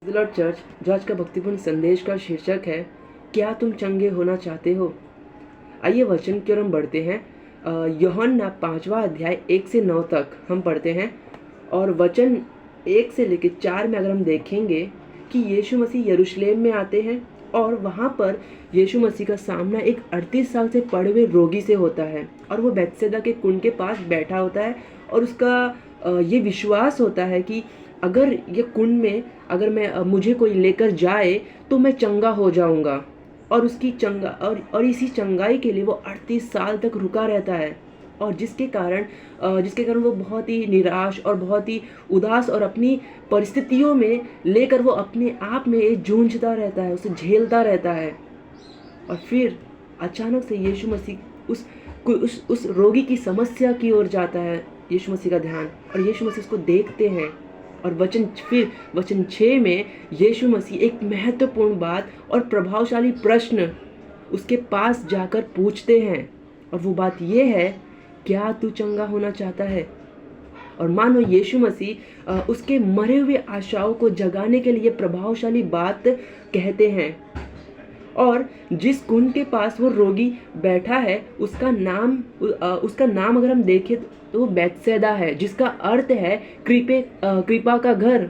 Lord church जो आज का भक्तिपूर्ण संदेश का शीर्षक है, क्या तुम चंगे होना चाहते हो। आइए वचन की ओर हम बढ़ते हैं। यूहन्ना 5वां अध्याय 1 से 9 तक हम पढ़ते हैं। और वचन 1 से लेकर 4 में अगर हम देखेंगे कि यीशु मसीह यरूशलेम में आते हैं और वहाँ पर यीशु मसीह का सामना एक 38 साल से पड़े हुए रोगी से होता है और वो बैतसैदा के कुंड के पास बैठा होता है और उसका ये विश्वास होता है कि अगर ये कुंड में अगर मुझे कोई लेकर जाए तो मैं चंगा हो जाऊंगा। और उसकी चंगा और इसी चंगाई के लिए वो 38 साल तक रुका रहता है। और जिसके कारण वो बहुत ही निराश और बहुत ही उदास और अपनी परिस्थितियों में लेकर वो अपने आप में जूझता रहता है, उसे झेलता रहता है। और फिर अचानक से यीशु मसीह उस रोगी की समस्या की ओर जाता है यीशु मसीह का ध्यान, और यीशु मसीह उसको देखते हैं। और वचन 6 में यीशु मसीह एक महत्वपूर्ण बात और प्रभावशाली प्रश्न उसके पास जाकर पूछते हैं, और वो बात ये है, क्या तू चंगा होना चाहता है। और मानो यीशु मसीह उसके मरे हुए आशाओं को जगाने के लिए प्रभावशाली बात कहते हैं। और जिस कुंड के पास वो रोगी बैठा है उसका नाम अगर हम देखें तो वो बैतसैदा है, जिसका अर्थ है कृपा का घर।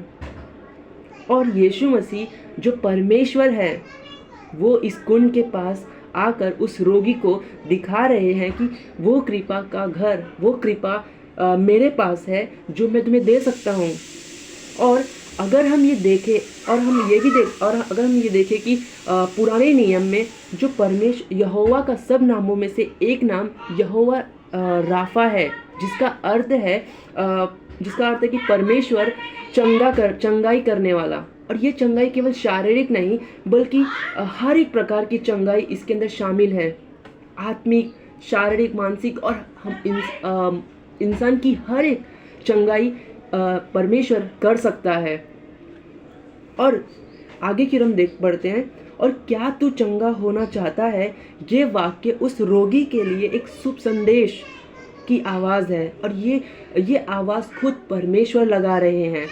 और यीशु मसीह जो परमेश्वर है वो इस कुंड के पास आकर उस रोगी को दिखा रहे हैं कि वो कृपा का घर, वो कृपा मेरे पास है जो मैं तुम्हें दे सकता हूँ। और अगर हम ये देखें अगर हम ये देखें कि पुराने नियम में जो यहोवा का सब नामों में से एक नाम यहोवा राफा है, जिसका अर्थ है कि परमेश्वर चंगाई करने वाला। और ये चंगाई केवल शारीरिक नहीं बल्कि हर एक प्रकार की चंगाई इसके अंदर शामिल है। आत्मिक, शारीरिक, मानसिक और इंसान की हर एक चंगाई परमेश्वर कर सकता है। और आगे की हम देख पढ़ते हैं। और क्या तू चंगा होना चाहता है, ये वाक्य उस रोगी के लिए एक शुभ संदेश की आवाज़ है, और ये आवाज़ खुद परमेश्वर लगा रहे हैं।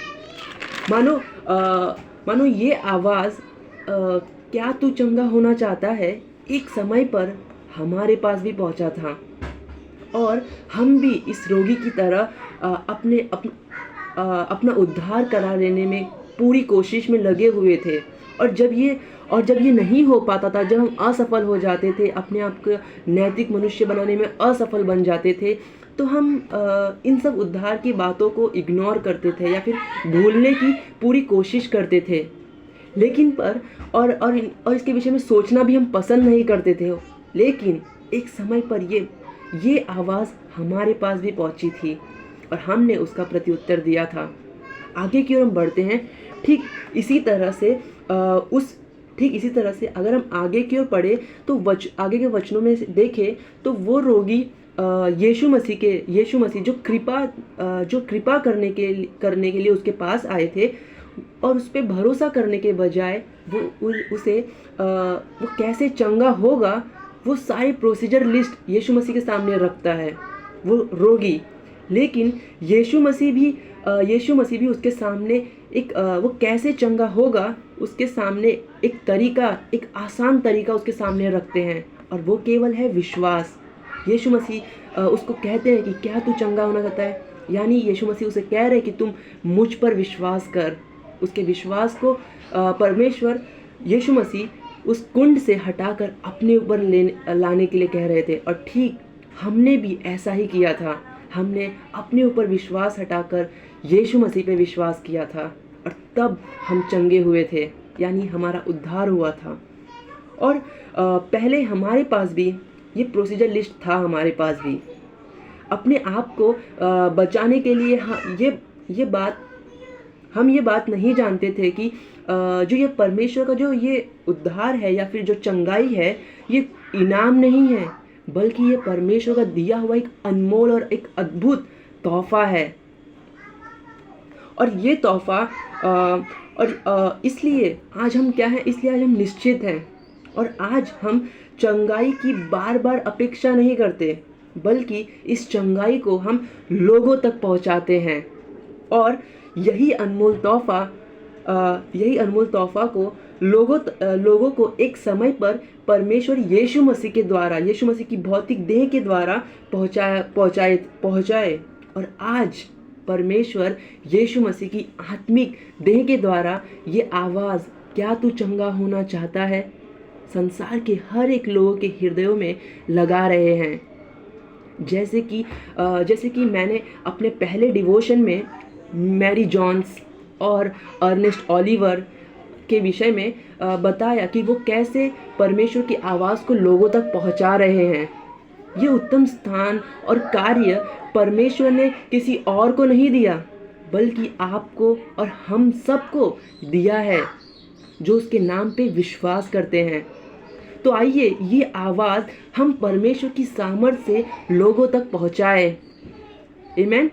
मानो ये आवाज़ क्या तू चंगा होना चाहता है एक समय पर हमारे पास भी पहुंचा था, और हम भी इस रोगी की तरह अपना उद्धार करा लेने में पूरी कोशिश में लगे हुए थे। और जब ये नहीं हो पाता था, जब हम असफल हो जाते थे, अपने आप को नैतिक मनुष्य बनाने में असफल बन जाते थे, तो हम इन सब उद्धार की बातों को इग्नोर करते थे या फिर भूलने की पूरी कोशिश करते थे। लेकिन और इसके विषय में सोचना भी हम पसंद नहीं करते थे। लेकिन एक समय पर ये आवाज़ हमारे पास भी पहुंची थी और हमने उसका प्रत्युत्तर दिया था। आगे की ओर हम बढ़ते हैं। ठीक इसी तरह से अगर हम आगे की ओर पढ़े तो आगे के वचनों में देखें तो वो रोगी यीशु मसीह जो कृपा करने के लिए उसके पास आए थे, और उस पर भरोसा करने के बजाय वो कैसे चंगा होगा वो सारी प्रोसीजर लिस्ट यीशु मसीह के सामने रखता है वो रोगी। लेकिन यीशु मसीह भी उसके सामने वो कैसे चंगा होगा उसके सामने एक आसान तरीका उसके सामने रखते हैं, और वो केवल है विश्वास। यीशु मसीह उसको कहते हैं कि क्या तू चंगा होना चाहता है, यानी यीशु मसीह उसे कह रहे हैं कि तुम मुझ पर विश्वास कर। उसके विश्वास को परमेश्वर यीशु मसीह उस कुंड से हटाकर अपने ऊपर लाने के लिए कह रहे थे। और ठीक हमने भी ऐसा ही किया था। हमने अपने ऊपर विश्वास हटाकर यीशु मसीह पे विश्वास किया था, और तब हम चंगे हुए थे, यानी हमारा उद्धार हुआ था। और पहले हमारे पास भी ये प्रोसीजर लिस्ट था, हमारे पास भी अपने आप को बचाने के लिए। हम ये बात नहीं जानते थे कि जो ये परमेश्वर का जो ये उद्धार है या फिर जो चंगाई है, ये इनाम नहीं है बल्कि ये परमेश्वर का दिया हुआ एक अनमोल और एक अद्भुत तोहफा है। और ये तोहफा इसलिए आज हम निश्चित हैं, और आज हम चंगाई की बार बार अपेक्षा नहीं करते बल्कि इस चंगाई को हम लोगों तक पहुंचाते हैं। और यही अनमोल तोहफा यही अनमोल तोहफा को लोगों को एक समय पर परमेश्वर यीशु मसीह के द्वारा, यीशु मसीह की भौतिक देह के द्वारा पहुँचाए। और आज परमेश्वर यीशु मसीह की आत्मिक देह के द्वारा ये आवाज़, क्या तू चंगा होना चाहता है, संसार के हर एक लोगों के हृदयों में लगा रहे हैं। जैसे कि मैंने अपने पहले डिवोशन में मैरी जॉन्स और अर्नेस्ट ओलिवर के विषय में बताया कि वो कैसे परमेश्वर की आवाज़ को लोगों तक पहुंचा रहे हैं। ये उत्तम स्थान और कार्य परमेश्वर ने किसी और को नहीं दिया, बल्कि आपको और हम सबको दिया है जो उसके नाम पे विश्वास करते हैं। तो आइए ये आवाज़ हम परमेश्वर की सामर्थ से लोगों तक पहुंचाएं। आमीन।